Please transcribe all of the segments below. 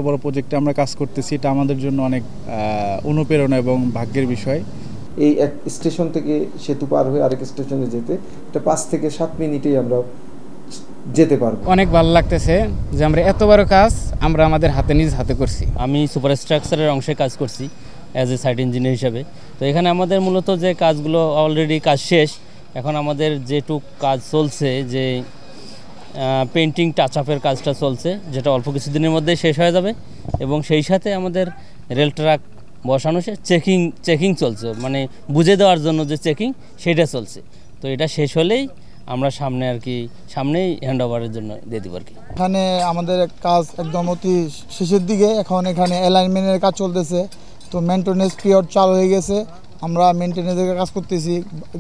বড় প্রজেক্টে আমরা কাজ করতেছি, এটা আমাদের জন্য অনেক অনুপ্রেরণা এবং ভাগ্যের বিষয়। এই এক স্টেশন থেকে সেতু পার হয়ে আরেক স্টেশনে যেতে এটা 5 থেকে 7 মিনিটেই আমরা যেতে পারবো। অনেক ভালো লাগতেছে যে আমরা এত বড় কাজ আমরা আমাদের নিজ হাতে করছি। আমি সুপার স্ট্রাকচারের অংশে কাজ করছি অ্যাজ এ সাইট ইঞ্জিনিয়ার হিসাবে। তো এখানে আমাদের মূলত যে কাজগুলো অলরেডি কাজ শেষ, এখন আমাদের যেটুক কাজ চলছে, যে পেন্টিং টাচ আপের কাজটা চলছে, যেটা অল্প কিছুদিনের মধ্যে শেষ হয়ে যাবে। এবং সেই সাথে আমাদের রেল ট্র্যাক বসানো চেকিং চলছে, মানে বুঝে দেওয়ার জন্য যে চেকিং সেটা চলছে। তো এটা শেষ হলেই আমরা সামনেই হ্যান্ড ওভারের জন্য দিয়ে দিব আর কি। এখানে আমাদের কাজ একদম অতি শেষের দিকে, এখন এখানে অ্যালাইনমেন্টের কাজ চলতেছে। তো মেনটেনেন্স পিরিয়ড চালু হয়ে গেছে, আমরা মেনটেনেন্সের কাজ করতেছি,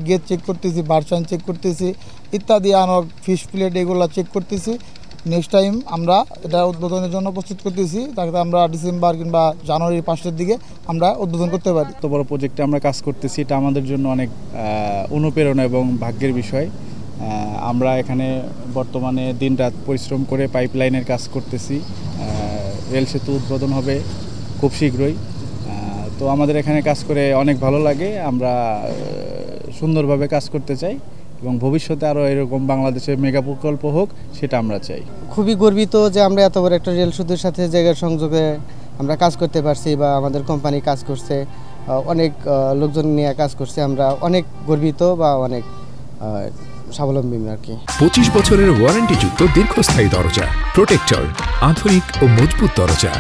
গেট চেক করতেছি, ভার্সান চেক করতেছি, ইত্যাদি আনক ফিশ প্লেট এগুলো চেক করতেছি। নেক্সট টাইম আমরা এটা উদ্বোধনের জন্য প্রস্তুত করতেছি, তাকে আমরা ডিসেম্বর কিংবা জানুয়ারির 5 দিকে আমরা উদ্বোধন করতে পারি। এত বড় প্রজেক্টে আমরা কাজ করতেছি, এটা আমাদের জন্য অনেক অনুপ্রেরণা এবং ভাগ্যের বিষয়। আমরা এখানে বর্তমানে দিনরাত পরিশ্রম করে পাইপলাইনের কাজ করতেছি। রেল সেতু উদ্বোধন হবে খুব শীঘ্রই। তো আমাদের এখানে কাজ করে অনেক ভালো লাগে, আমরা সুন্দরভাবে কাজ করতে চাই এবং ভবিষ্যতে আরও এরকম বাংলাদেশে মেগা প্রকল্প হোক, সেটা আমরা চাই। খুবই গর্বিত যে আমরা এত বড় একটা রেল সেতুর সাথে জায়গার সংযোগে আমরা কাজ করতে পারছি, বা আমাদের কোম্পানি কাজ করছে, অনেক লোকজন নিয়ে কাজ করছে। আমরা অনেক গর্বিত বা অনেক স্বাবলম্বী আর কি। 25 বছরের ওয়ারেন্টিযুক্ত দীর্ঘস্থায়ী দরজা প্রোটেক্টর, আধুনিক ও মজবুত দরজা।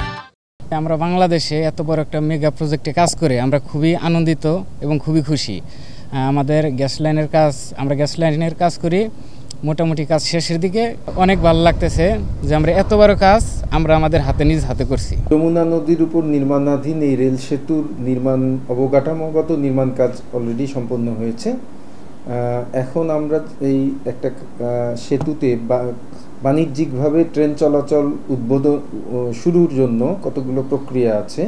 আমরা বাংলাদেশে এত বড় একটা মেগা প্রজেক্টে কাজ করে আমরা খুবই আনন্দিত এবং খুবই খুশি। আমাদের গ্যাস লাইনের কাজ করি, মোটামুটি কাজ শেষের দিকে। অনেক ভালো লাগতেছে যে আমরা এত বড় কাজ আমরা আমাদের নিজ হাতে করছি। যমুনা নদীর উপর নির্মাণাধীন এই রেল সেতুর অবকাঠামোগত নির্মাণ কাজ অলরেডি সম্পন্ন হয়েছে। এখন আমরা এই একটা সেতুতে বাণিজ্যিকভাবে ট্রেন চলাচল শুরুর জন্য কতগুলো প্রক্রিয়া আছে।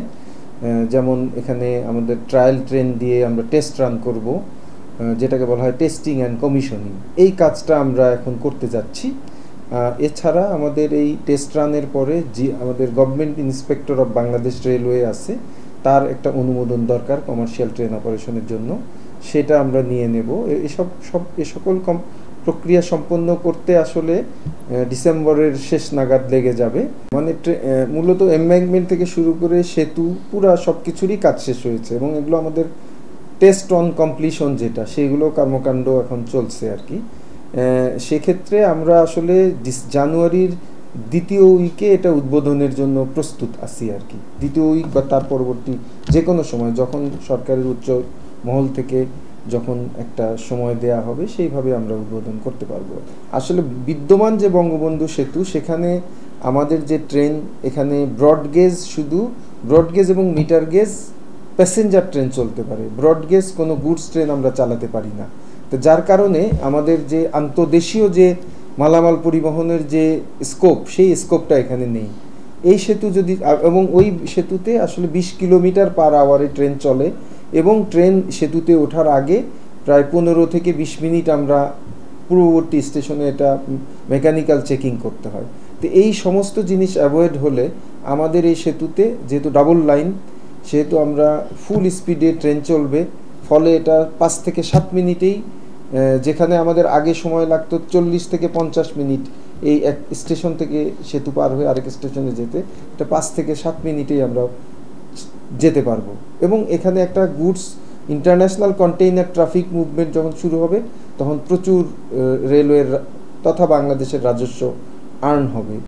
যেমন এখানে আমাদের ট্রায়াল ট্রেন দিয়ে আমরা টেস্ট রান করব, যেটাকে বলা হয় টেস্টিং অ্যান্ড কমিশনিং। এই কাজটা আমরা এখন করতে যাচ্ছি। এছাড়া আমাদের এই টেস্ট রানের পরে আমাদের government inspector of Bangladesh railway আছে, তার একটা অনুমোদন দরকার কমার্শিয়াল ট্রেন অপারেশনের জন্য, সেটা আমরা নিয়ে নেব। এ সকল প্রক্রিয়া সম্পন্ন করতে আসলে ডিসেম্বরের শেষ নাগাদ লেগে যাবে। মানে মূলত এমব্যাঙ্কমেন্ট থেকে শুরু করে সেতু পুরা সব কিছুরই কাজ শেষ হয়েছে, এবং এগুলো আমাদের টেস্ট অন কমপ্লিশন যেটা, সেগুলো কর্মকাণ্ড এখন চলছে আর কি। সেক্ষেত্রে আমরা আসলে জানুয়ারির দ্বিতীয় উইকে এটা উদ্বোধনের জন্য প্রস্তুত আছি আর কি। দ্বিতীয় উইক বা তার পরবর্তী যে কোনো সময়, যখন সরকারের উচ্চ মহল থেকে যখন একটা সময় দেয়া হবে, সেইভাবে আমরা উদ্বোধন করতে পারবো। আসলে বিদ্যমান যে বঙ্গবন্ধু সেতু, সেখানে আমাদের যে ট্রেন, এখানে ব্রডগেজ এবং মিটার গেজ প্যাসেঞ্জার ট্রেন চলতে পারে, ব্রডগেজ কোনো গুডস ট্রেন আমরা চালাতে পারি না। তো যার কারণে আমাদের যে আন্তর্দেশীয় যে মালামাল পরিবহনের যে স্কোপ, সেই স্কোপটা এখানে নেই। এই সেতু এবং ওই সেতুতে আসলে 20 কিলোমিটার পার আওয়ারে ট্রেন চলে, এবং ট্রেন সেতুতে ওঠার আগে প্রায় 15 থেকে 20 মিনিট আমরা পূর্ববর্তী স্টেশনে এটা মেকানিক্যাল চেকিং করতে হয়। তো এই সমস্ত জিনিস অ্যাভয়েড হলে আমাদের এই সেতুতে, যেহেতু ডাবল লাইন, সেহেতু আমরা ফুল স্পিডে ট্রেন চলবে। ফলে এটা 5 থেকে 7 মিনিটেই, যেখানে আমাদের আগে সময় লাগতো 40 থেকে 50 মিনিট এই এক স্টেশন থেকে সেতু পার হয়ে আরেক স্টেশনে যেতে, এটা 5 থেকে 7 মিনিটেই আমরা যেতে পারবো। এবং এখানে একটা goods international container traffic movement যখন শুরু হবে, তখন প্রচুর রেলওয়ের তথা বাংলাদেশের রাজস্ব আর্ন হবে।